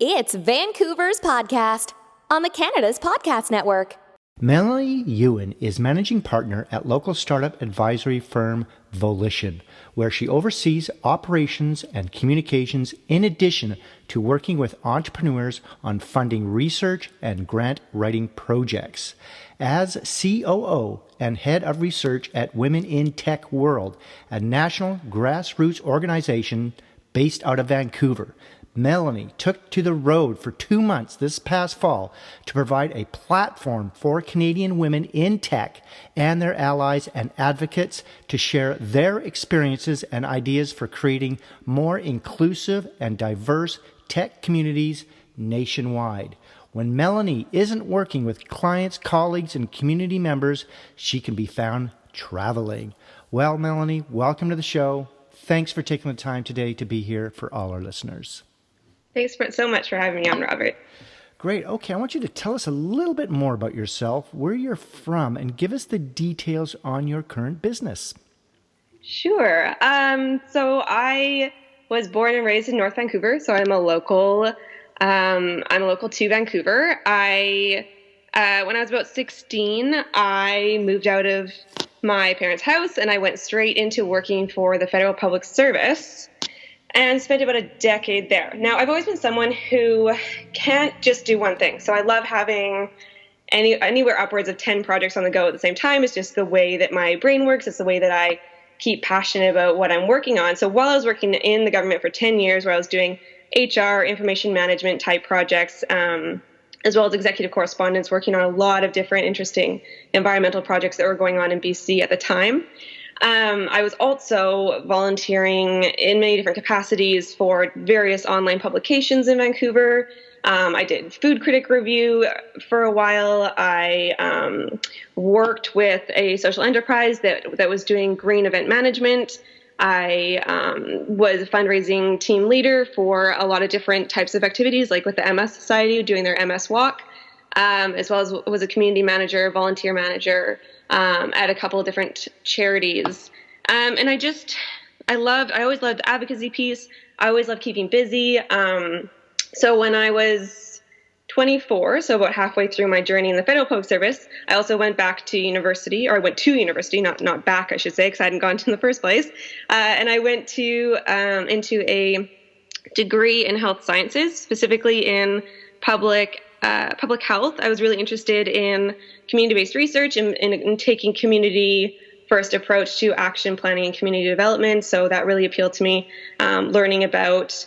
It's Vancouver's podcast on the Canada's Podcast Network. Melanie Ewan is managing partner at local startup advisory firm Volition, where she oversees operations and communications in addition to working with entrepreneurs on funding research and grant writing projects. As COO and head of research at Women in Tech World, a national grassroots organization based out of Vancouver, Melanie took to the road for 2 months this past fall to provide a platform for Canadian women in tech and their allies and advocates to share their experiences and ideas for creating more inclusive and diverse tech communities nationwide. When Melanie isn't working with clients, colleagues, and community members, she can be found traveling. Well, Melanie, welcome to the show. Thanks for taking the time today to be here for all our listeners. Thanks so much for having me on, Robert. Great. Okay, I want you to tell us a little bit more about yourself, where you're from, and give us the details on your current business. Sure. So I was born and raised in North Vancouver, so I'm a local. I'm a local to Vancouver. When I was about 16, I moved out of my parents' house and I went straight into working for the Federal Public Service and spent about a decade there. Now, I've always been someone who can't just do one thing. So I love having anywhere upwards of 10 projects on the go at the same time. It's just the way that my brain works. It's the way that I keep passionate about what I'm working on. So while I was working in the government for 10 years, where I was doing HR, information management type projects, as well as executive correspondence, working on a lot of different interesting environmental projects that were going on in BC at the time. I was also volunteering in many different capacities for various online publications in Vancouver. I did food critic review for a while. I worked with a social enterprise that was doing green event management. I was a fundraising team leader for a lot of different types of activities, like with the MS Society doing their MS Walk, as well as was a community manager, volunteer manager, at a couple of different charities. And I always loved the advocacy piece. I always loved keeping busy. So when I was 24, so about halfway through my journey in the Federal Public Service, I also went back to university, or I went to university, not back, I should say, because I hadn't gone to in the first place. And I went to into a degree in health sciences, specifically in public health. I was really interested in community-based research and in taking community-first approach to action planning and community development. So that really appealed to me, learning about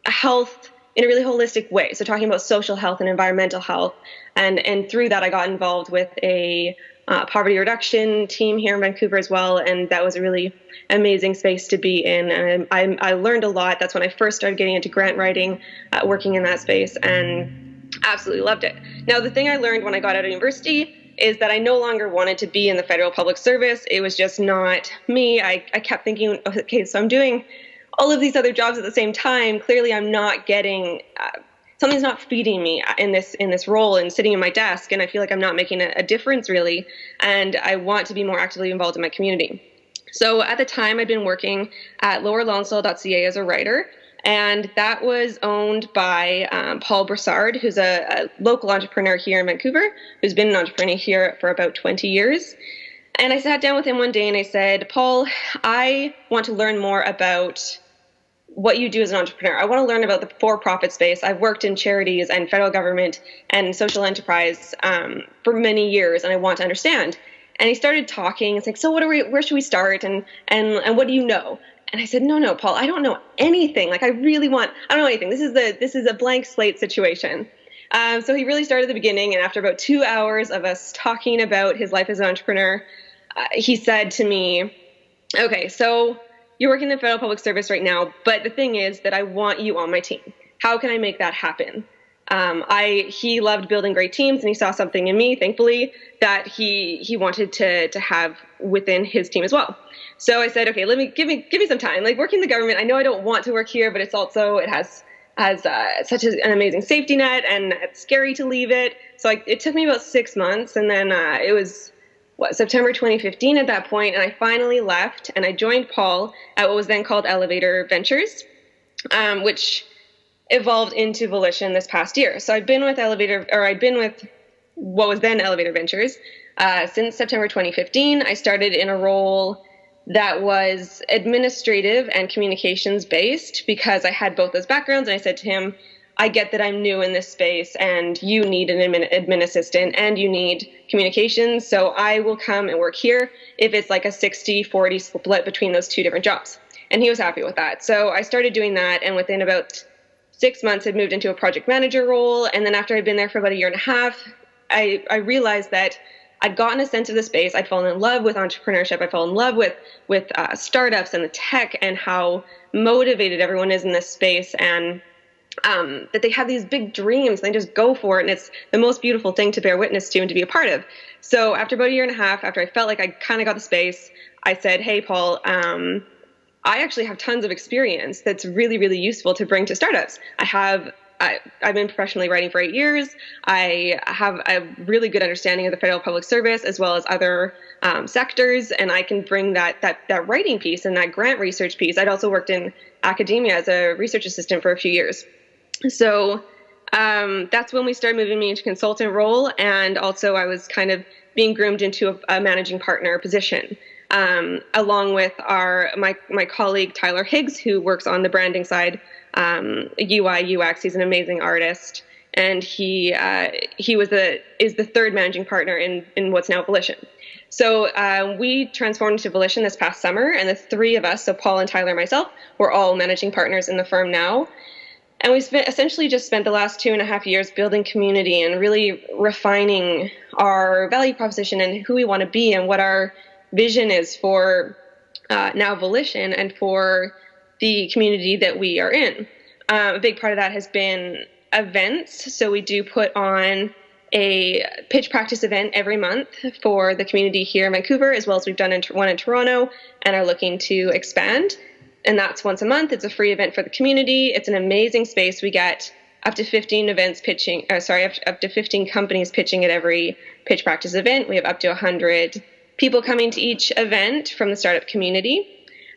health in a really holistic way. So talking about social health and environmental health. And through that, I got involved with a poverty reduction team here in Vancouver as well. And that was a really amazing space to be in. And I learned a lot. That's when I first started getting into grant writing, working in that space, and absolutely loved it. Now, the thing I learned when I got out of university is that I no longer wanted to be in the Federal Public Service. It was just not me. I kept thinking, okay, so I'm doing all of these other jobs at the same time. Clearly, I'm not getting something's not feeding me in this role and sitting in my desk, and I feel like I'm not making a difference really. And I want to be more actively involved in my community. So at the time, I'd been working at lowerlonsdale.ca as a writer. And that was owned by Paul Broussard, who's a local entrepreneur here in Vancouver, who's been an entrepreneur here for about 20 years. And I sat down with him one day and I said, Paul, I want to learn more about what you do as an entrepreneur. I want to learn about the for-profit space. I've worked in charities and federal government and social enterprise for many years, and I want to understand. And he started talking. It's like, so where should we start? And what do you know? And I said, no, Paul, I don't know anything. Like, I don't know anything. This is a blank slate situation. So he really started at the beginning. And after about 2 hours of us talking about his life as an entrepreneur, he said to me, okay, so you're working in the Federal Public Service right now, but the thing is that I want you on my team. How can I make that happen? He loved building great teams, and he saw something in me, thankfully, that he wanted to have within his team as well. So I said, okay, give me some time. Like, working in the government, I know I don't want to work here, but it has such an amazing safety net, and it's scary to leave it. So it took me about 6 months, and then it was September 2015 at that point, and I finally left, and I joined Paul at what was then called Elevator Ventures, which evolved into Volition this past year. So I've been with what was then Elevator Ventures since September 2015. I started in a role that was administrative and communications based because I had both those backgrounds. And I said to him, I get that I'm new in this space and you need an admin assistant and you need communications. So I will come and work here if it's like a 60-40 split between those two different jobs. And he was happy with that. So I started doing that. And within about 6 months, I'd moved into a project manager role. And then after I'd been there for about a year and a half, I realized that I'd gotten a sense of the space. I'd fallen in love with entrepreneurship. I fell in love with startups and the tech and how motivated everyone is in this space, and that they have these big dreams and they just go for it. And it's the most beautiful thing to bear witness to and to be a part of. So after about a year and a half, after I felt like I kind of got the space, I said, hey, Paul, I actually have tons of experience that's really, really useful to bring to startups. I've been professionally writing for 8 years. I have a really good understanding of the federal public service as well as other sectors, and I can bring that writing piece and that grant research piece. I'd also worked in academia as a research assistant for a few years. So that's when we started moving me into consultant role, and also I was kind of being groomed into a managing partner position, along with my colleague Tyler Higgs, who works on the branding side. UI UX. He's an amazing artist, and he is the third managing partner in what's now Volition. So we transformed into Volition this past summer, and the three of us, so Paul and Tyler and myself, we're all managing partners in the firm now. And we essentially just spent the last 2.5 years building community and really refining our value proposition and who we want to be and what our vision is for now Volition and for the community that we are in. A big part of that has been events. So we do put on a pitch practice event every month for the community here in Vancouver, as well as we've done one in Toronto and are looking to expand. And that's once a month. It's a free event for the community. It's an amazing space. We get up to 15 up to 15 companies pitching at every pitch practice event. We have up to 100 people coming to each event from the startup community.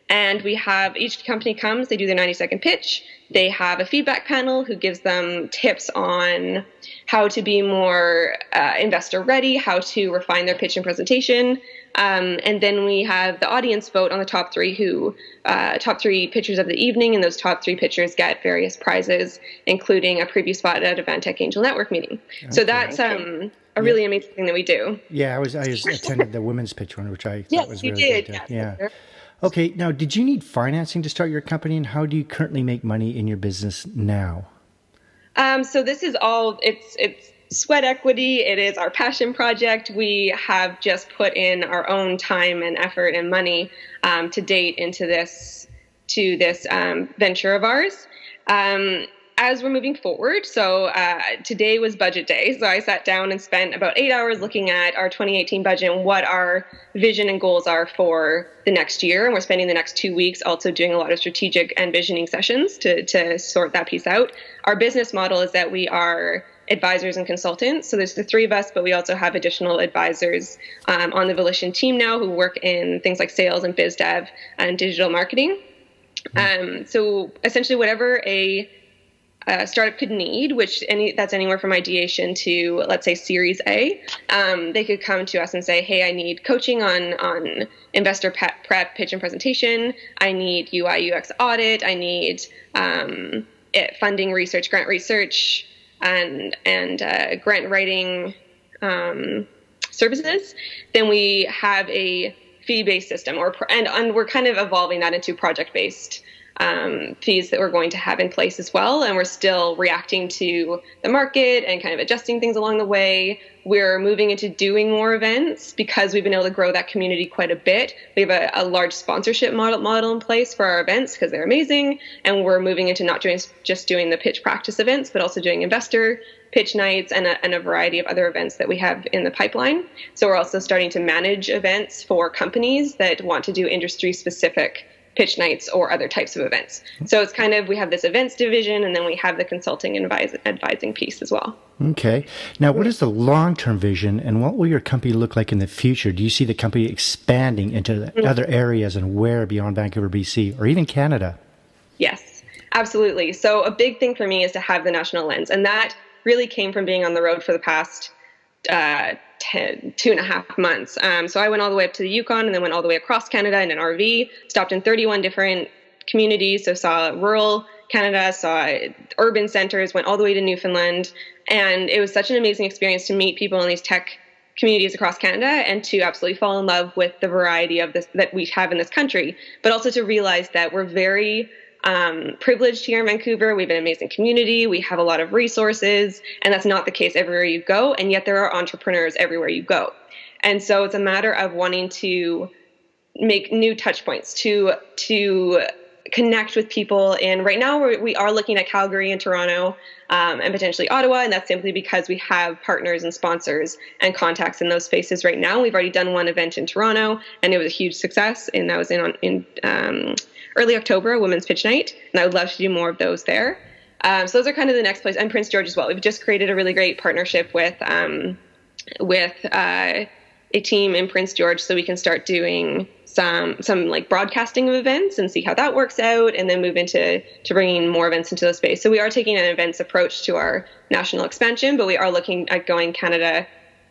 And we have each company comes, they do their 90-second pitch. They have a feedback panel who gives them tips on how to be more investor ready, how to refine their pitch and presentation. And then we have the audience vote on the top three pitchers of the evening. And those top three pitchers get various prizes, including a preview spot at a Vantech Angel Network meeting. Okay. So that's a really amazing thing that we do. Yeah, I attended the women's pitch one, which I thought was really good. Yes, yeah. Okay, now, did you need financing to start your company, and how do you currently make money in your business now? So this is all, it's sweat equity. It is our passion project. We have just put in our own time and effort and money to date into this venture of ours. As we're moving forward, so today was budget day, so I sat down and spent about 8 hours looking at our 2018 budget and what our vision and goals are for the next year. And we're spending the next 2 weeks also doing a lot of strategic and visioning sessions to sort that piece out. Our business model is that we are advisors and consultants. So there's the three of us, but we also have additional advisors on the Volition team now who work in things like sales and biz dev and digital marketing. So essentially whatever a startup could need, that's anywhere from ideation to, let's say, Series A. They could come to us and say, hey, I need coaching on investor prep, pitch and presentation. I need UI UX audit. I need funding research, grant research, and grant writing services. Then we have a fee-based system, and we're kind of evolving that into project-based fees that we're going to have in place as well. And we're still reacting to the market and kind of adjusting things along the way. We're moving into doing more events because we've been able to grow that community quite a bit. We have a large sponsorship model in place for our events because they're amazing. And we're moving into not just doing the pitch practice events, but also doing investor pitch nights and a variety of other events that we have in the pipeline. So we're also starting to manage events for companies that want to do industry specific pitch nights or other types of events. So it's kind of, we have this events division and then we have the consulting and advising piece as well. Okay. Now, what is the long-term vision and what will your company look like in the future? Do you see the company expanding into other areas and where beyond Vancouver, BC, or even Canada? Yes. Absolutely. So a big thing for me is to have the national lens. And that really came from being on the road for the past 2.5 months. So I went all the way up to the Yukon and then went all the way across Canada in an RV, stopped in 31 different communities. So saw rural Canada, saw urban centers, went all the way to Newfoundland. And it was such an amazing experience to meet people in these tech communities across Canada and to absolutely fall in love with the variety of this that we have in this country, but also to realize that we're very privileged here in Vancouver. We have an amazing community. We have a lot of resources, and that's not the case everywhere you go. And yet there are entrepreneurs everywhere you go. And so it's a matter of wanting to make new touch points, to connect with people. And right now we are looking at Calgary and Toronto and potentially Ottawa. And that's simply because we have partners and sponsors and contacts in those spaces right now. We've already done one event in Toronto and it was a huge success. And that was in early October, a women's pitch night. And I would love to do more of those there. So those are kind of the next place. And Prince George as well. We've just created a really great partnership with a team in Prince George so we can start doing some like broadcasting of events and see how that works out, and then move into bringing more events into the space. So we are taking an events approach to our national expansion, but we are looking at going Canada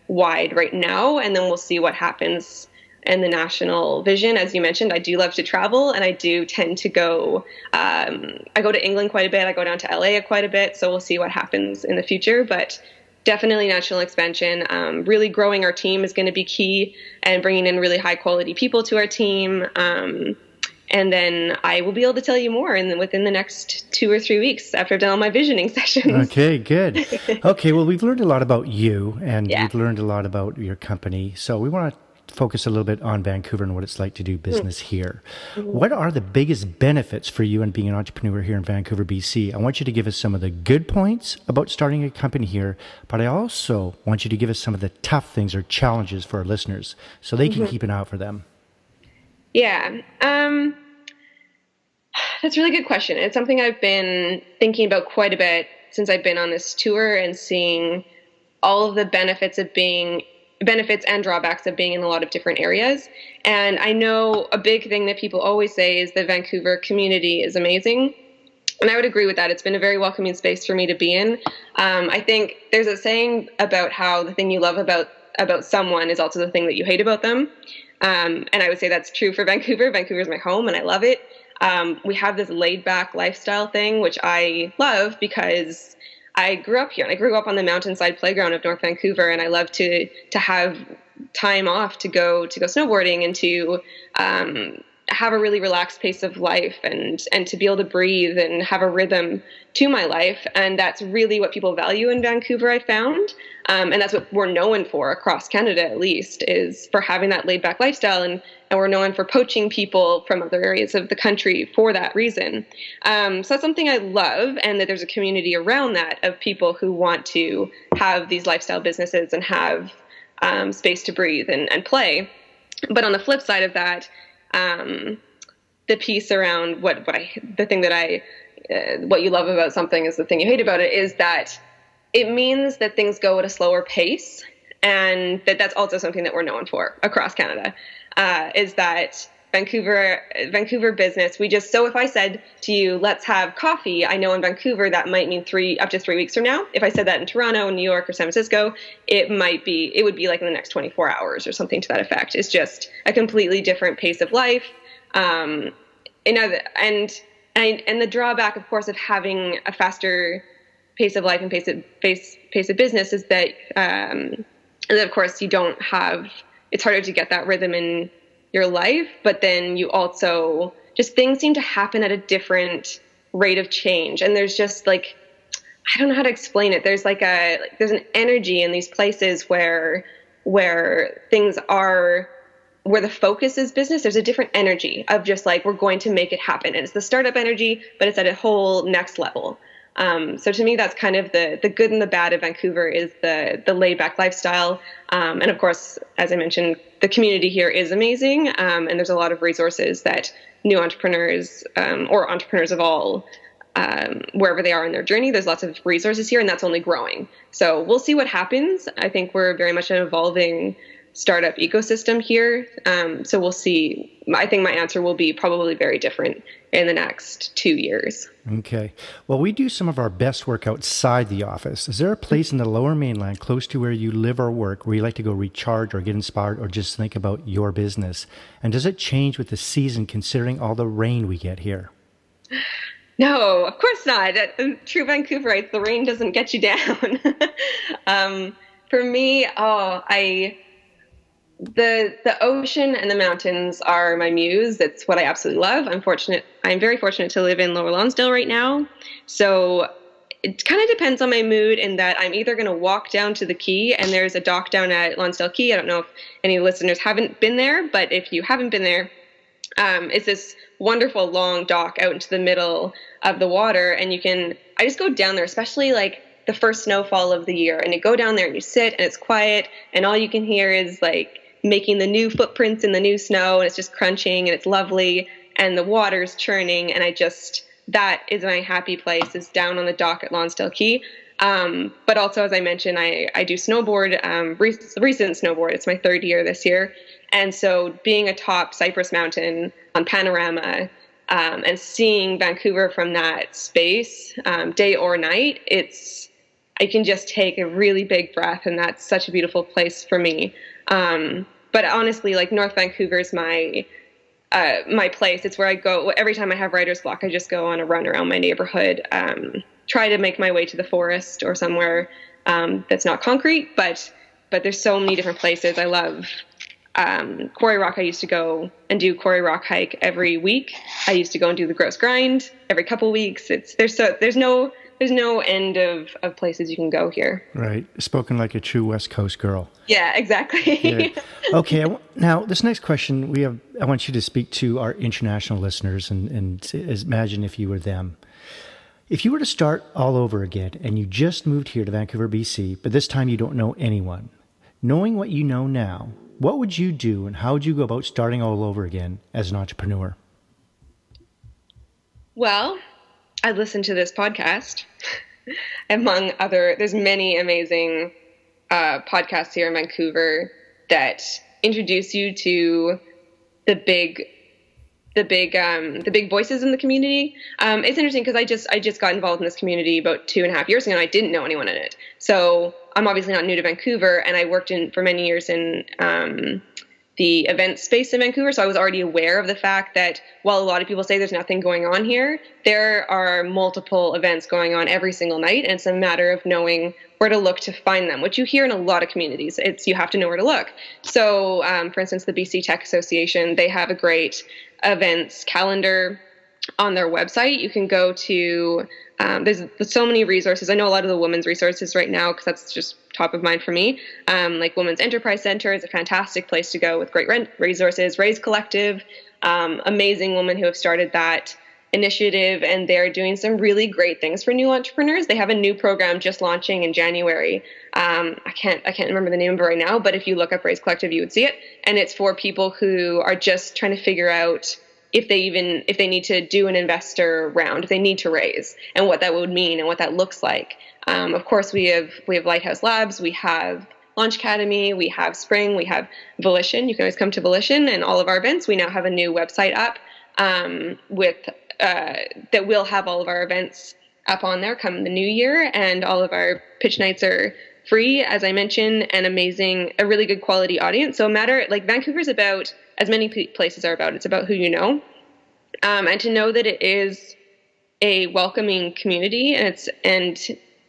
wide right now, and then we'll see what happens in the national vision. As you mentioned, I do love to travel, and I do tend to go, I go to England quite a bit. I go down to LA quite a bit. So we'll see what happens in the future, but definitely national expansion. Really growing our team is going to be key, and bringing in really high quality people to our team. And then I will be able to tell you more within the next 2 or 3 weeks after I've done all my visioning sessions. Okay, good. Okay, well, we've learned a lot about you, and we've learned a lot about your company. So we want to focus a little bit on Vancouver and what it's like to do business here. What are the biggest benefits for you in being an entrepreneur here in Vancouver, BC? I want you to give us some of the good points about starting a company here, but I also want you to give us some of the tough things or challenges for our listeners so they can keep an eye out for them. Yeah. That's a really good question. It's something I've been thinking about quite a bit since I've been on this tour and seeing all of the benefits and drawbacks of being in a lot of different areas. And I know a big thing that people always say is the Vancouver community is amazing. And I would agree with that. It's been a very welcoming space for me to be in. I think there's a saying about how the thing you love about someone is also the thing that you hate about them. And I would say that's true for Vancouver. Vancouver is my home and I love it. We have this laid back lifestyle thing, which I love because I grew up here and I grew up on the mountainside playground of North Vancouver, and I love to have time off to go snowboarding and to have a really relaxed pace of life and to be able to breathe and have a rhythm to my life. And that's really what people value in Vancouver, I found. And that's what we're known for across Canada, at least, is for having that laid back lifestyle. And we're known for poaching people from other areas of the country for that reason. So that's something I love, and that there's a community around that of people who want to have these lifestyle businesses and have space to breathe and play. But on the flip side of that, the piece around what you love about something is the thing you hate about it, is that it means that things go at a slower pace, and that's also something that we're known for across Canada, is that Vancouver business, so if I said to you, let's have coffee, I know in Vancouver that might mean up to 3 weeks from now. If I said that in Toronto, New York, or San Francisco, it would be like in the next 24 hours or something to that effect. It's just a completely different pace of life. And the drawback, of course, of having a faster pace of life and pace of business is that, of course, it's harder to get that rhythm in your life, but then you also just, things seem to happen at a different rate of change. And there's just I don't know how to explain it. There's there's an energy in these places where things are, where the focus is business. There's a different energy of just we're going to make it happen. And it's the startup energy, but it's at a whole next level. So to me, that's kind of the good and the bad of Vancouver, is the laid back lifestyle. And of course, as I mentioned, the community here is amazing. And there's a lot of resources that new entrepreneurs, or entrepreneurs of all, wherever they are in their journey, there's lots of resources here, and that's only growing. So we'll see what happens. I think we're very much an evolving startup ecosystem here. So we'll see. I think my answer will be probably very different in the next 2 years. Okay. Well, we do some of our best work outside the office. Is there a place in the Lower Mainland close to where you live or work where you like to go recharge or get inspired or just think about your business? And does it change with the season considering all the rain we get here? No, of course not. True Vancouverites, the rain doesn't get you down. For me, the ocean and the mountains are my muse. That's what I absolutely love. I'm very fortunate to live in Lower Lonsdale right now. So it kind of depends on my mood in that I'm either going to walk down to the quay, and there's a dock down at Lonsdale Quay. I don't know if any listeners haven't been there, but if you haven't been there, it's this wonderful long dock out into the middle of the water. And I just go down there, especially like the first snowfall of the year, and you go down there and you sit and it's quiet and all you can hear is like making the new footprints in the new snow, and it's just crunching and it's lovely and the water's churning. And that is my happy place, is down on the dock at Lonsdale Quay. But also, as I mentioned, I do snowboard, recent snowboard. It's my third year this year. And so being atop Cypress Mountain on Panorama, and seeing Vancouver from that space, day or night, I can just take a really big breath, and that's such a beautiful place for me. But honestly, like North Vancouver is my place. It's where I go every time I have writer's block. I just go on a run around my neighborhood, try to make my way to the forest or somewhere that's not concrete. But there's so many different places. I love Quarry Rock. I used to go and do Quarry Rock hike every week. I used to go and do the Gross Grind every couple weeks. There's no end of places you can go here. Right. Spoken like a true West Coast girl. Yeah, exactly. Yeah. Okay. Now, this next question, I want you to speak to our international listeners and imagine if you were them. If you were to start all over again and you just moved here to Vancouver, BC, but this time you don't know anyone, knowing what you know now, what would you do and how would you go about starting all over again as an entrepreneur? Well, I'd listen to this podcast. Among other, there's many amazing podcasts here in Vancouver that introduce you to the big voices in the community. It's interesting because I just got involved in this community about 2.5 years ago, and I didn't know anyone in it. So I'm obviously not new to Vancouver, and I worked for many years in the event space in Vancouver. So I was already aware of the fact that while a lot of people say there's nothing going on here, there are multiple events going on every single night. And it's a matter of knowing where to look to find them, which you hear in a lot of communities. You have to know where to look. So, for instance, the BC Tech Association, they have a great events calendar on their website. You can go to, there's so many resources. I know a lot of the women's resources right now, because that's just top of mind for me. Like Women's Enterprise Center is a fantastic place to go with great resources. Raise Collective, amazing women who have started that initiative, and they're doing some really great things for new entrepreneurs. They have a new program just launching in January. I can't remember the name of it right now, but if you look up Raise Collective, you would see it. And it's for people who are just trying to figure out if they need to do an investor round, if they need to raise, and what that would mean and what that looks like. Of course, we have Lighthouse Labs, we have Launch Academy, we have Spring, we have Volition. You can always come to Volition and all of our events. We now have a new website up that will have all of our events up on there come the new year, and all of our pitch nights are free, as I mentioned, and a really good quality audience. So Vancouver's about, as many places are about, it's about who you know, and to know that it is a welcoming community, and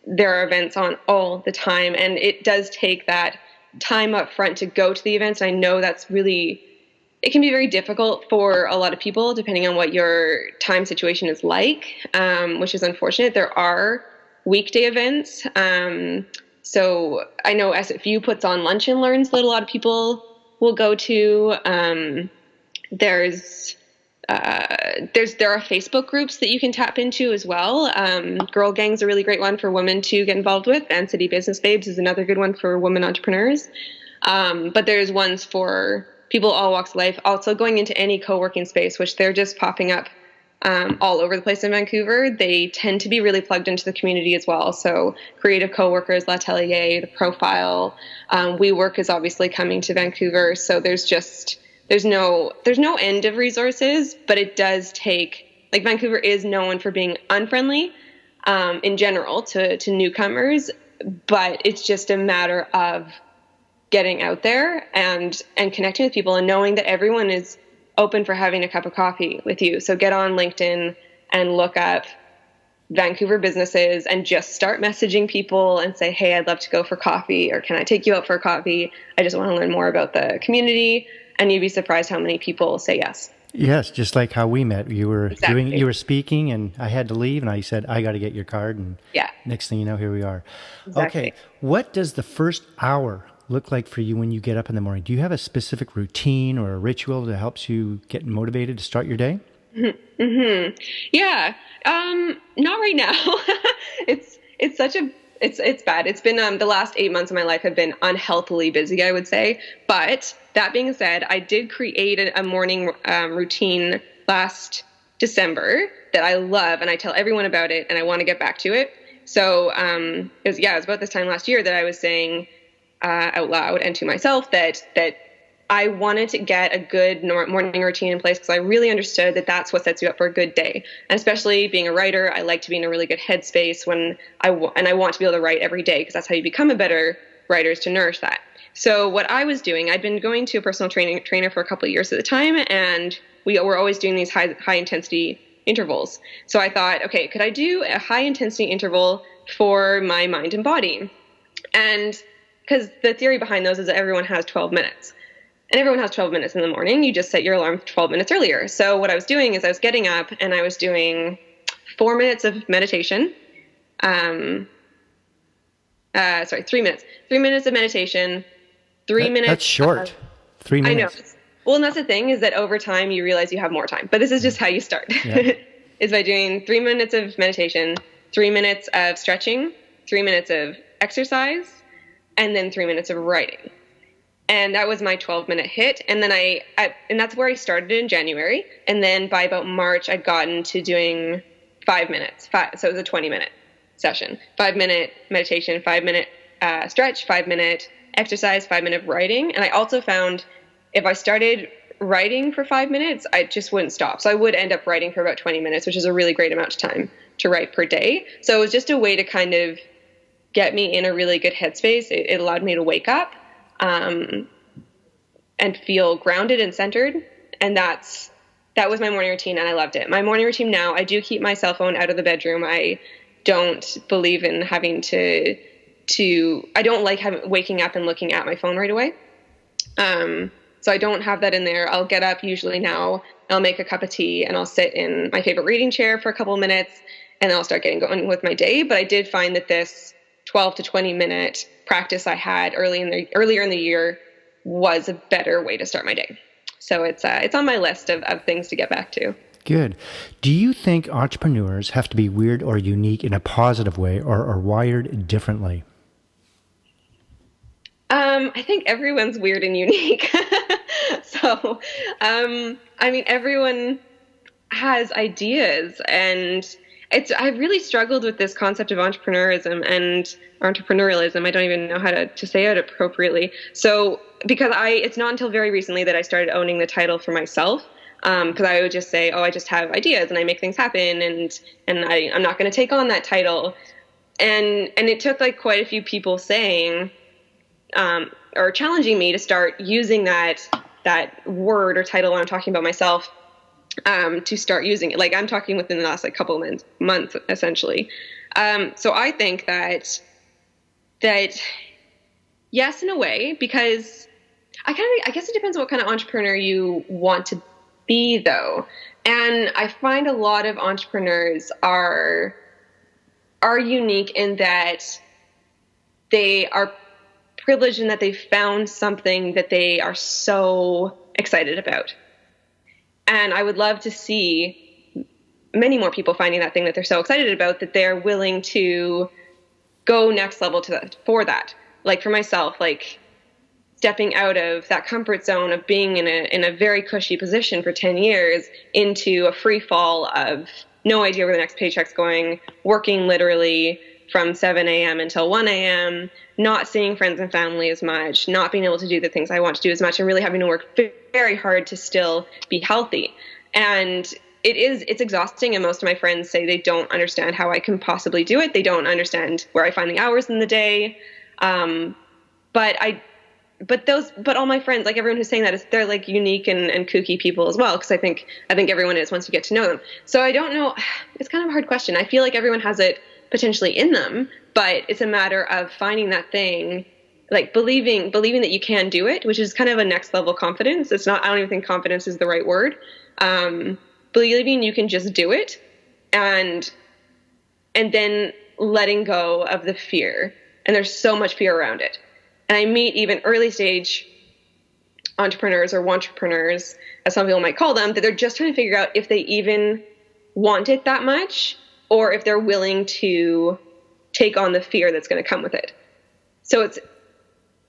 there are events on all the time, and it does take that time up front to go to the events. I know it can be very difficult for a lot of people, depending on what your time situation is like, which is unfortunate. There are weekday events. So I know SFU puts on lunch and learns that a lot of people will go to. There are Facebook groups that you can tap into as well. Girl Gang's a really great one for women to get involved with. And City Business Babes is another good one for women entrepreneurs. But there's ones for people all walks of life. Also going into any co-working space, which they're just popping up all over the place in Vancouver. They tend to be really plugged into the community as well. So Creative Coworkers, L'Atelier, The Profile, WeWork is obviously coming to Vancouver. So there's no end of resources, but it does take, like, Vancouver is known for being unfriendly in general to newcomers, but it's just a matter of getting out there and connecting with people and knowing that everyone is open for having a cup of coffee with you. So get on LinkedIn and look up Vancouver businesses and just start messaging people and say, hey, I'd love to go for coffee, or can I take you out for a coffee? I just want to learn more about the community. And you'd be surprised how many people say yes. Yes, just like how we met. You were Exactly. you were speaking, and I had to leave, and I said, I got to get your card, and next thing you know, here we are. Exactly. Okay, what does the first hour look like for you when you get up in the morning? Do you have a specific routine or a ritual that helps you get motivated to start your day? Mm-hmm. Yeah. Not right now. It's bad. It's been, the last 8 months of my life have been unhealthily busy, I would say. But that being said, I did create a morning routine last December that I love, and I tell everyone about it, and I want to get back to it. So, it was about this time last year that I was saying out loud and to myself that I wanted to get a good morning routine in place, because I really understood that that's what sets you up for a good day. And especially being a writer, I like to be in a really good headspace when I want to be able to write every day, because that's how you become a better writer, is to nourish that. So what I was doing, I'd been going to a personal trainer for a couple of years at the time, and we were always doing these high intensity intervals. So I thought, okay, could I do a high intensity interval for my mind and body? And because the theory behind those is that everyone has 12 minutes. And everyone has 12 minutes in the morning. You just set your alarm 12 minutes earlier. So what I was doing is I was getting up and I was doing 4 minutes of meditation. 3 minutes. 3 minutes of meditation. 3 minutes. That's short. 3 minutes. I know. Well, and that's the thing, is that over time you realize you have more time. But this is just how you start. Yeah. Is by doing 3 minutes of meditation, 3 minutes of stretching, 3 minutes of exercise, and then 3 minutes of writing. And that was my 12-minute hit. And then and that's where I started in January. And then by about March, I'd gotten to doing 5 minutes. So it was a 20-minute session. 5-minute meditation, 5-minute stretch, 5-minute exercise, 5-minute writing. And I also found if I started writing for 5 minutes, I just wouldn't stop. So I would end up writing for about 20 minutes, which is a really great amount of time to write per day. So it was just a way to kind of get me in a really good headspace. It allowed me to wake up and feel grounded and centered. And that was my morning routine, and I loved it. My morning routine now, I do keep my cell phone out of the bedroom. I don't believe in having I don't like waking up and looking at my phone right away. So I don't have that in there. I'll get up usually now, I'll make a cup of tea, and I'll sit in my favorite reading chair for a couple of minutes, and then I'll start getting going with my day. But I did find that this 12 to 20 minute practice I had earlier in the year was a better way to start my day. So it's on my list of things to get back to. Good. Do you think entrepreneurs have to be weird or unique in a positive way, or are wired differently? I think everyone's weird and unique. So, everyone has ideas, and I've really struggled with this concept of entrepreneurialism. I don't even know how to say it appropriately. So, because it's not until very recently that I started owning the title for myself. Because I would just say, I just have ideas and I make things happen, and I'm not going to take on that title. And it took like quite a few people saying, or challenging me to start using that word or title when I'm talking about myself, to start using it. Like, I'm talking within the last couple of months, essentially. So I think that yes, in a way, because I guess it depends on what kind of entrepreneur you want to be, though. And I find a lot of entrepreneurs are unique in that they are privileged in that they found something that they are so excited about. And I would love to see many more people finding that thing that they're so excited about, that they're willing to go next level for that. Like for myself, like stepping out of that comfort zone of being in a very cushy position for 10 years into a free fall of no idea where the next paycheck's going, working literally from 7 a.m. until 1 a.m., not seeing friends and family as much, not being able to do the things I want to do as much, and really having to work very hard to still be healthy. And it's exhausting, and most of my friends say they don't understand how I can possibly do it. They don't understand where I find the hours in the day. But all my friends, like everyone who's saying that, they're like unique and kooky people as well. Cause I think everyone is once you get to know them. So I don't know. It's kind of a hard question. I feel like everyone has it potentially in them, but it's a matter of finding that thing, like believing that you can do it, which is kind of a next level confidence. It's not, I don't even think confidence is the right word. Believing you can just do it and then letting go of the fear. And there's so much fear around it. And I meet even early stage entrepreneurs or wantrepreneurs, as some people might call them, that they're just trying to figure out if they even want it that much or if they're willing to take on the fear that's going to come with it. So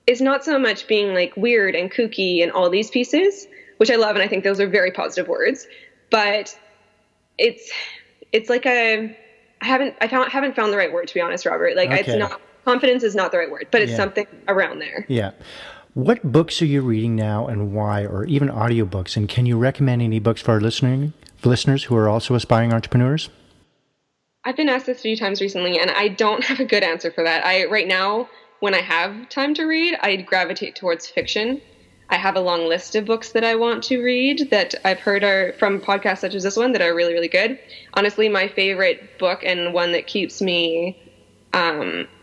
it's not so much being like weird and kooky and all these pieces, which I love. And I think those are very positive words, but it's like I haven't found the right word, to be honest, Robert. Like It's not, confidence is not the right word, but it's something around there. Yeah. What books are you reading now and why, or even audiobooks? And can you recommend any books for our listeners who are also aspiring entrepreneurs? I've been asked this a few times recently, and I don't have a good answer for that. Right now, when I have time to read, I gravitate towards fiction. I have a long list of books that I want to read that I've heard are from podcasts such as this one that are really, really good. Honestly, my favorite book and one that keeps me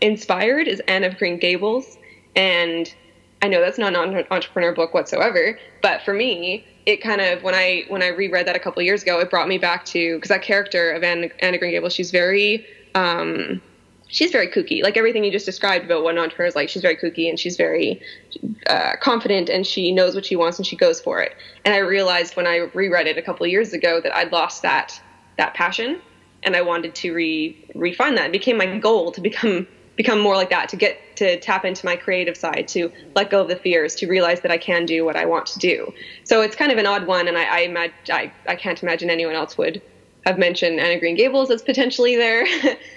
inspired is Anne of Green Gables. And I know that's not an entrepreneur book whatsoever, but for me, it kind of, when I reread that a couple of years ago, it brought me back to, because that character of Anne of Green Gables, she's very kooky. Like everything you just described about what an entrepreneur is like, she's very kooky and she's very confident and she knows what she wants and she goes for it. And I realized when I reread it a couple of years ago that I'd lost that passion, and I wanted to refine that. It became my goal to become more like that, to tap into my creative side, to let go of the fears, to realize that I can do what I want to do. So it's kind of an odd one, and I can't imagine anyone else would have mentioned Anne of Green Gables as potentially their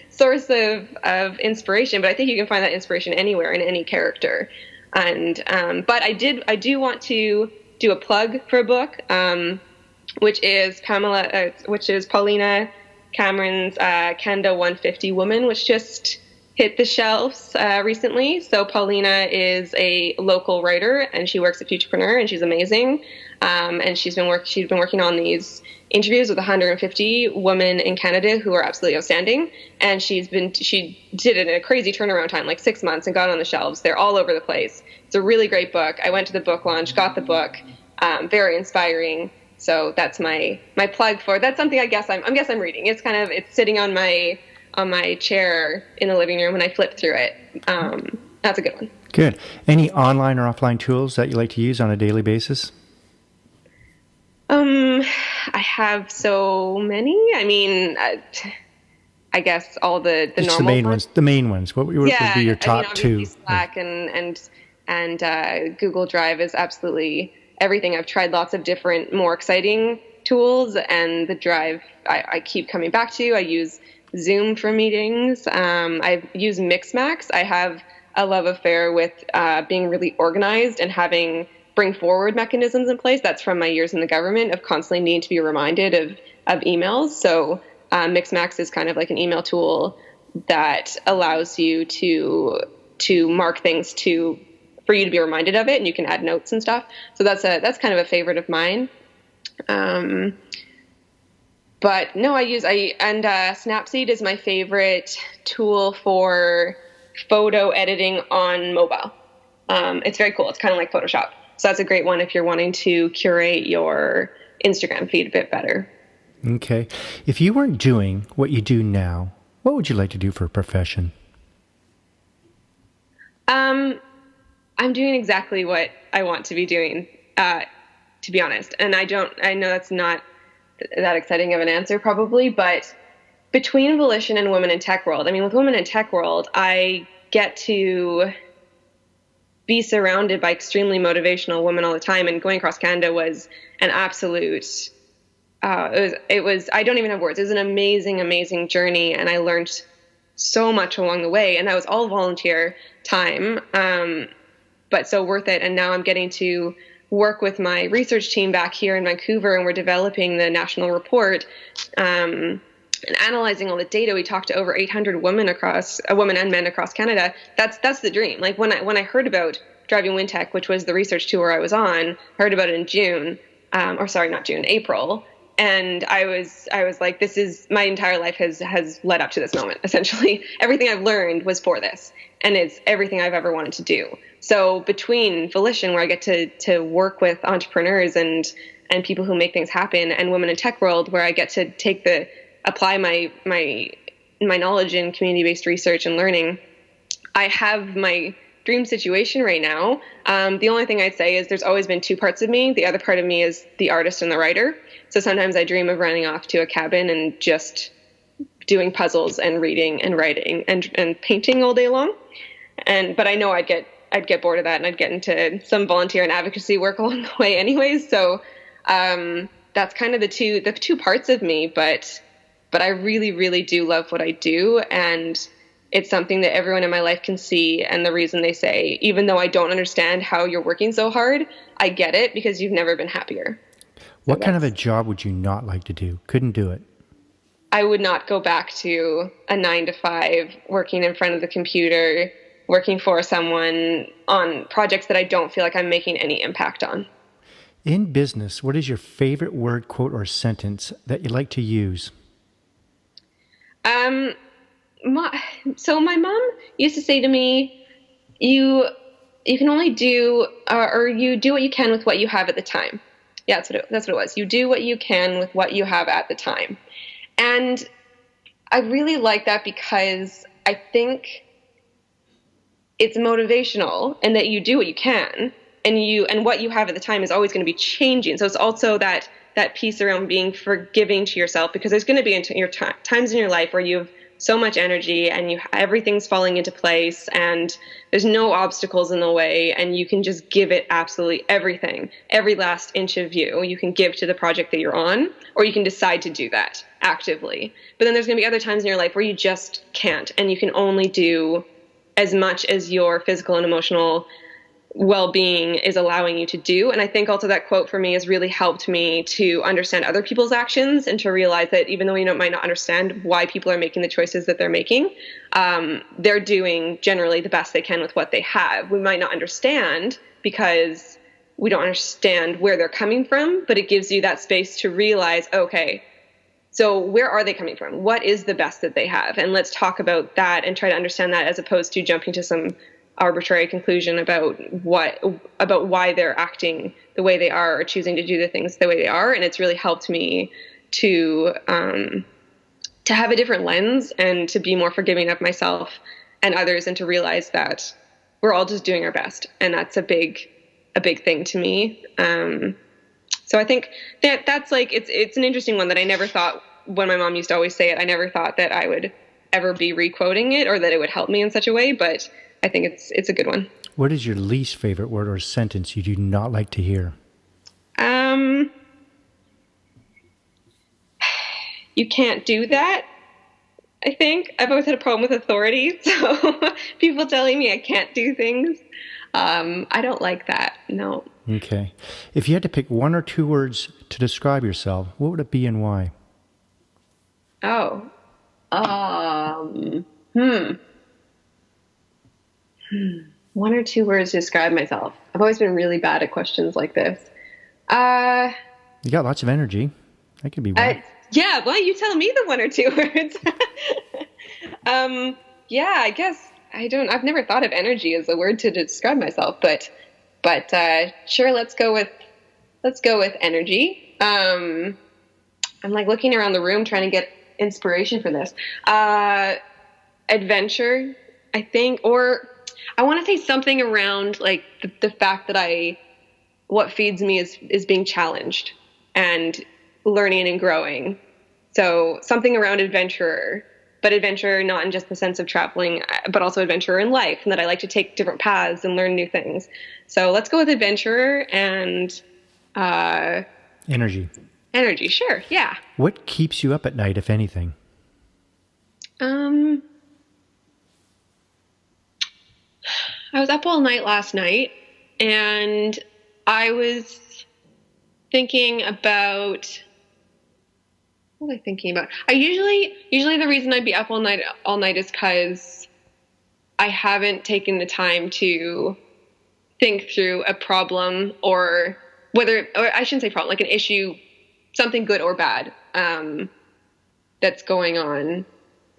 source of inspiration, but I think you can find that inspiration anywhere in any character. And but I do want to do a plug for a book, which is Paulina Cameron's Canada 150 Woman, which just hit the shelves recently. So Paulina is a local writer, and she works at Futurepreneur, and she's amazing. And she's been working on these interviews with 150 women in Canada who are absolutely outstanding. And she did it in a crazy turnaround time, like 6 months, and got on the shelves. They're all over the place. It's a really great book. I went to the book launch, got the book, very inspiring. So that's my plug for, that's something I guess I'm reading. It's sitting on my chair in the living room when I flip through it. That's a good one. Good. Any online or offline tools that you like to use on a daily basis? I have so many. I mean, I guess all the just normal the main ones. The main ones. What would be your top two? Slack and Google Drive is absolutely everything. I've tried lots of different, more exciting tools, and the Drive I keep coming back to. I use Zoom for meetings. I've used Mixmax. I have a love affair with being really organized and bring forward mechanisms in place. That's from my years in the government of constantly needing to be reminded of emails. So Mixmax is kind of like an email tool that allows you to mark things for you to be reminded of it, and you can add notes and stuff. So that's kind of a favorite of mine. But no, Snapseed is my favorite tool for photo editing on mobile. It's very cool. It's kind of like Photoshop. So that's a great one if you're wanting to curate your Instagram feed a bit better. Okay. If you weren't doing what you do now, what would you like to do for a profession? I'm doing exactly what I want to be doing, to be honest. And I know that's not that exciting of an answer probably, but between Volition and Women in Tech World, I mean, with Women in Tech World, I get to be surrounded by extremely motivational women all the time. And going across Canada was an absolute, it was, I don't even have words. It was an amazing, amazing journey. And I learned so much along the way. And that was all volunteer time, but so worth it. And now I'm getting to work with my research team back here in Vancouver, and we're developing the national report, and analyzing all the data. We talked to over 800 women and men across Canada. That's the dream. Like when I heard about Driving Wintech, which was the research tour I was on, heard about it in April. And I was like, this is, my entire life has led up to this moment. Essentially, everything I've learned was for this, and it's everything I've ever wanted to do. So between Volition, where I get to work with entrepreneurs and people who make things happen, and Women in Tech World, where I get to apply my knowledge in community-based research and learning, I have my dream situation right now. The only thing I'd say is there's always been two parts of me. The other part of me is the artist and the writer. So sometimes I dream of running off to a cabin and just doing puzzles and reading and writing and painting all day long. But I know I'd get bored of that, and I'd get into some volunteer and advocacy work along the way anyways. So that's kind of the two parts of me, but I really, really do love what I do, and it's something that everyone in my life can see. And the reason they say, even though I don't understand how you're working so hard, I get it, because you've never been happier. What kind of a job would you not like to do? Couldn't do it? I would not go back to a 9-to-5 working in front of the computer, working for someone on projects that I don't feel like I'm making any impact on. In business, what is your favorite word, quote, or sentence that you like to use? So my mom used to say to me, you can only do, or you do what you can with what you have at the time. Yeah, that's what it was. You do what you can with what you have at the time. And I really like that, because I think it's motivational, and that you do what you can, and what you have at the time is always going to be changing. So it's also that piece around being forgiving to yourself, because there's going to be times in your life where you have so much energy and everything's falling into place, and there's no obstacles in the way, and you can just give it absolutely everything, every last inch of you can give to the project that you're on, or you can decide to do that actively. But then there's going to be other times in your life where you just can't, and you can only do as much as your physical and emotional well-being is allowing you to do. And I think also that quote for me has really helped me to understand other people's actions, and to realize that even though we might not understand why people are making the choices that they're making, they're doing generally the best they can with what they have. We might not understand because we don't understand where they're coming from, but it gives you that space to realize, okay, so where are they coming from? What is the best that they have? And let's talk about that and try to understand that, as opposed to jumping to some arbitrary conclusion about why they're acting the way they are, or choosing to do the things the way they are. And it's really helped me to have a different lens, and to be more forgiving of myself and others, and to realize that we're all just doing our best. And that's a big thing to me. So I think that's like, it's an interesting one that I never thought, when my mom used to always say it, I never thought that I would ever be re-quoting it, or that it would help me in such a way, but I think it's a good one. What is your least favorite word or sentence you do not like to hear? You can't do that, I think. I've always had a problem with authority, so people telling me I can't do things, I don't like that, no. Okay. If you had to pick one or two words to describe yourself, what would it be and why? One or two words to describe myself. I've always been really bad at questions like this. You got lots of energy. That could be one. Yeah, well, you tell me the one or two words. Yeah, I guess I've never thought of energy as a word to describe myself, but sure, let's go with energy. I'm like looking around the room trying to get inspiration for this. Adventure, I think, or I want to say something around like the fact that what feeds me is being challenged and learning and growing. So something around adventurer, but adventure not in just the sense of traveling, but also adventure in life, and that I like to take different paths and learn new things. So let's go with adventure and energy. Energy, sure, yeah. What keeps you up at night, if anything? I was up all night last night, and I was thinking about, what was I thinking about? I usually the reason I'd be up all night is because I haven't taken the time to think through a problem, or I shouldn't say problem, like an issue, something good or bad, that's going on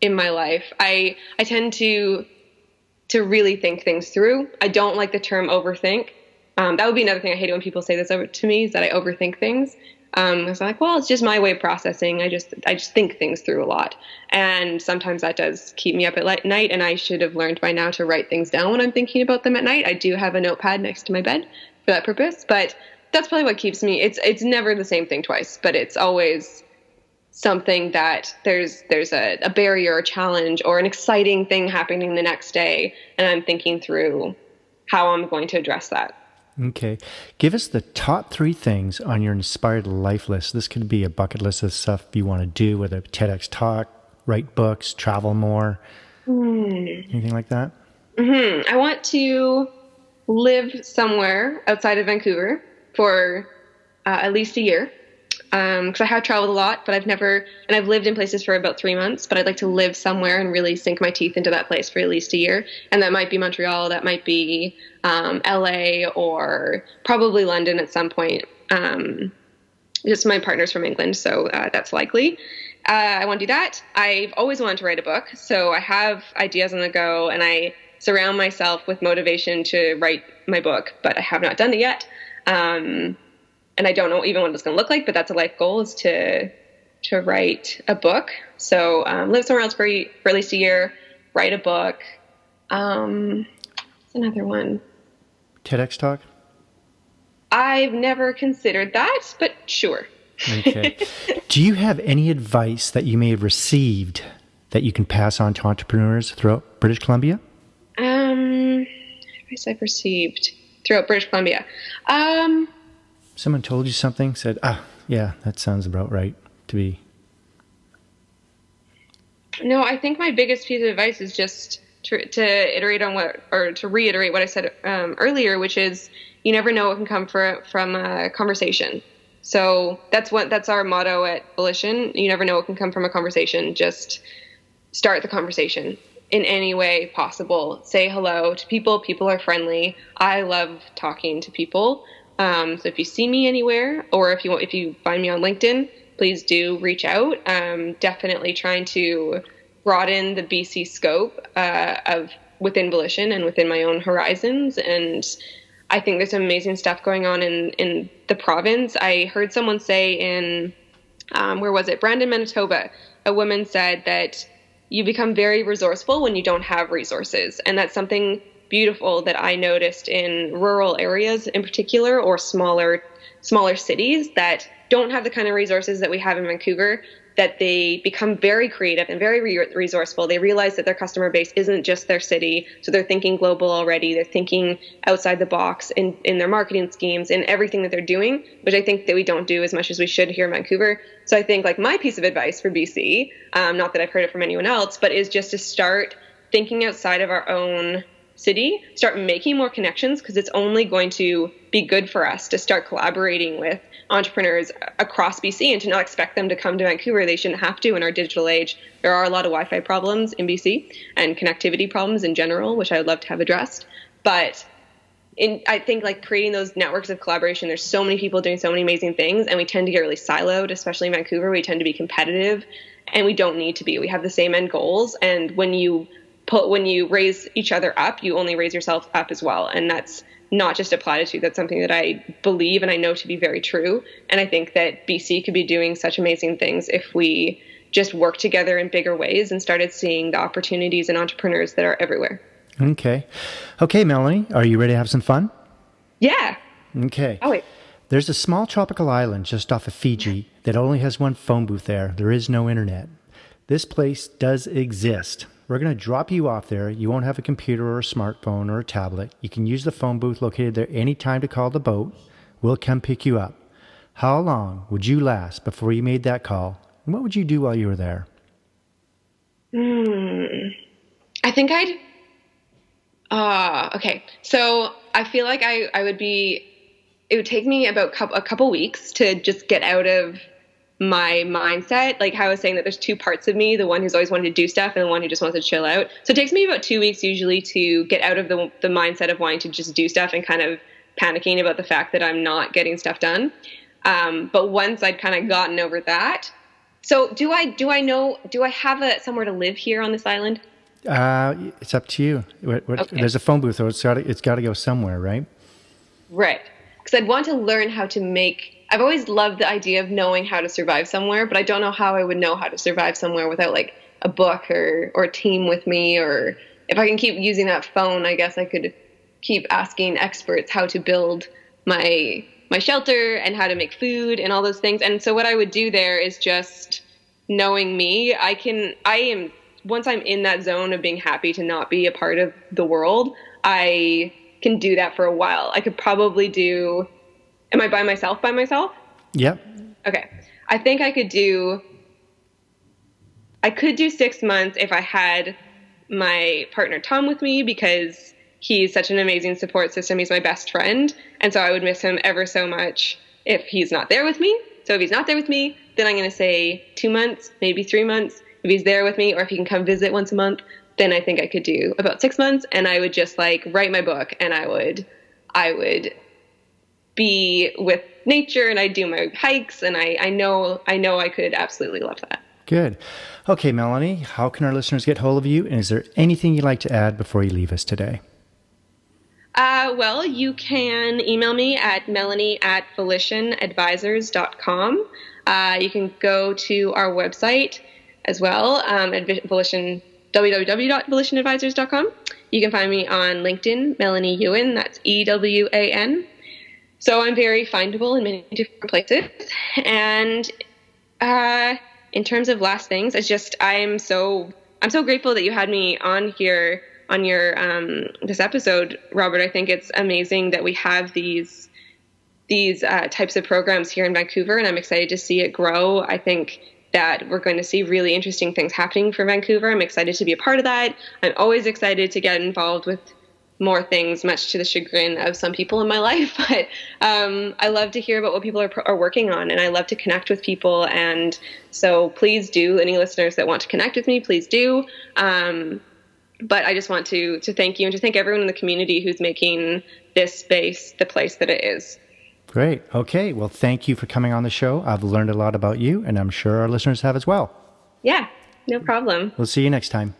in my life. I tend to really think things through. I don't like the term overthink. That would be another thing I hate when people say this over to me, is that I overthink things. Because I'm like, well, it's just my way of processing. I just think things through a lot. And sometimes that does keep me up at night, and I should have learned by now to write things down when I'm thinking about them at night. I do have a notepad next to my bed for that purpose, but that's probably what keeps me. It's never the same thing twice, but it's always something that there's a barrier, a challenge, or an exciting thing happening the next day, and I'm thinking through how I'm going to address that. Okay. Give us the top 3 things on your inspired life list. This could be a bucket list of stuff you want to do, whether TEDx talk, write books, travel more, anything like that? I want to live somewhere outside of Vancouver for at least a year. Because I have traveled a lot, but I've lived in places for about 3 months, but I'd like to live somewhere and really sink my teeth into that place for at least a year. And that might be Montreal, that might be LA, or probably London at some point. Just my partner's from England, so that's likely. I want to do that. I've always wanted to write a book, so I have ideas on the go, and I surround myself with motivation to write my book, but I have not done it yet. And I don't know even what it's going to look like, but that's a life goal, is to write a book. So live somewhere else for at least a year, write a book. What's another one? TEDx talk? I've never considered that, but sure. Okay. Do you have any advice that you may have received that you can pass on to entrepreneurs throughout British Columbia? Advice I've received throughout British Columbia. Someone told you something, said, yeah, that sounds about right to be. No, I think my biggest piece of advice is just to iterate on to reiterate what I said earlier, which is you never know what can come from a conversation. So that's our motto at Volition. You never know what can come from a conversation. Just start the conversation in any way possible. Say hello to people. People are friendly. I love talking to people. So if you see me anywhere, or if you find me on LinkedIn, please do reach out. Definitely trying to broaden the BC scope of within Volition and within my own horizons. And I think there's some amazing stuff going on in the province. I heard someone say in where was it? Brandon, Manitoba. A woman said that you become very resourceful when you don't have resources, and that's something beautiful that I noticed in rural areas in particular, or smaller cities that don't have the kind of resources that we have in Vancouver, that they become very creative and very resourceful. They realize that their customer base isn't just their city, so they're thinking global already. They're thinking outside the box in their marketing schemes, in everything that they're doing, which I think that we don't do as much as we should here in Vancouver. So I think like my piece of advice for BC, not that I've heard it from anyone else, but is just to start thinking outside of our own city, start making more connections, because it's only going to be good for us to start collaborating with entrepreneurs across BC and to not expect them to come to Vancouver. They shouldn't have to in our digital age. There are a lot of Wi-Fi problems in BC and connectivity problems in general, which I would love to have addressed. But I think like creating those networks of collaboration, there's so many people doing so many amazing things, and we tend to get really siloed, especially in Vancouver. We tend to be competitive, and we don't need to be. We have the same end goals, and when you raise each other up, you only raise yourself up as well. And that's not just a platitude. That's something that I believe and I know to be very true. And I think that BC could be doing such amazing things if we just work together in bigger ways and started seeing the opportunities and entrepreneurs that are everywhere. Okay, Melanie, are you ready to have some fun? Yeah. Okay. Oh, wait. There's a small tropical island just off of Fiji that only has one phone booth there. There is no internet. This place does exist. We're going to drop you off there. You won't have a computer or a smartphone or a tablet. You can use the phone booth located there anytime to call the boat. We'll come pick you up. How long would you last before you made that call? And what would you do while you were there? I think okay. So I feel like I would be, it would take me about a couple weeks to just get out of my mindset. Like how I was saying that there's two parts of me, the one who's always wanted to do stuff and the one who just wants to chill out. So it takes me about 2 weeks usually to get out of the mindset of wanting to just do stuff and kind of panicking about the fact that I'm not getting stuff done. But once I'd kind of gotten over that, so do I have somewhere to live here on this island? It's up to you. Okay. There's a phone booth, so it's got to go somewhere, right? Right. Because I'd want to learn how to I've always loved the idea of knowing how to survive somewhere, but I don't know how I would know how to survive somewhere without like a book or a team with me, or if I can keep using that phone, I guess I could keep asking experts how to build my shelter and how to make food and all those things. And so what I would do there is just knowing me, once I'm in that zone of being happy to not be a part of the world, I can do that for a while. I could probably am I by myself? Yep. Okay. I think I could do 6 months if I had my partner Tom with me, because he's such an amazing support system. He's my best friend. And so I would miss him ever so much if he's not there with me. So if he's not there with me, then I'm going to say 2 months, maybe 3 months. If he's there with me, or if he can come visit once a month, then I think I could do about 6 months. And I would just like write my book, and I would be with nature, and I'd do my hikes. And I know I could absolutely love that. Good. Okay, Melanie, how can our listeners get hold of you? And is there anything you'd like to add before you leave us today? Well, you can email me at melanie@volitionadvisors.com. You can go to our website as well, at Volition, www.volitionadvisors.com. You can find me on LinkedIn, Melanie Ewan, that's EWAN. So I'm very findable in many different places. And in terms of last things, I'm so grateful that you had me on here on your this episode, Robert. I think it's amazing that we have these types of programs here in Vancouver, and I'm excited to see it grow. I think that we're going to see really interesting things happening for Vancouver. I'm excited to be a part of that. I'm always excited to get involved with more things, much to the chagrin of some people in my life. But I love to hear about what people are working on, and I love to connect with people. And so please do, any listeners that want to connect with me, please do. But I just want to thank you and to thank everyone in the community who's making this space the place that it is. Great. Okay. Well, thank you for coming on the show. I've learned a lot about you, and I'm sure our listeners have as well. Yeah, no problem. We'll see you next time.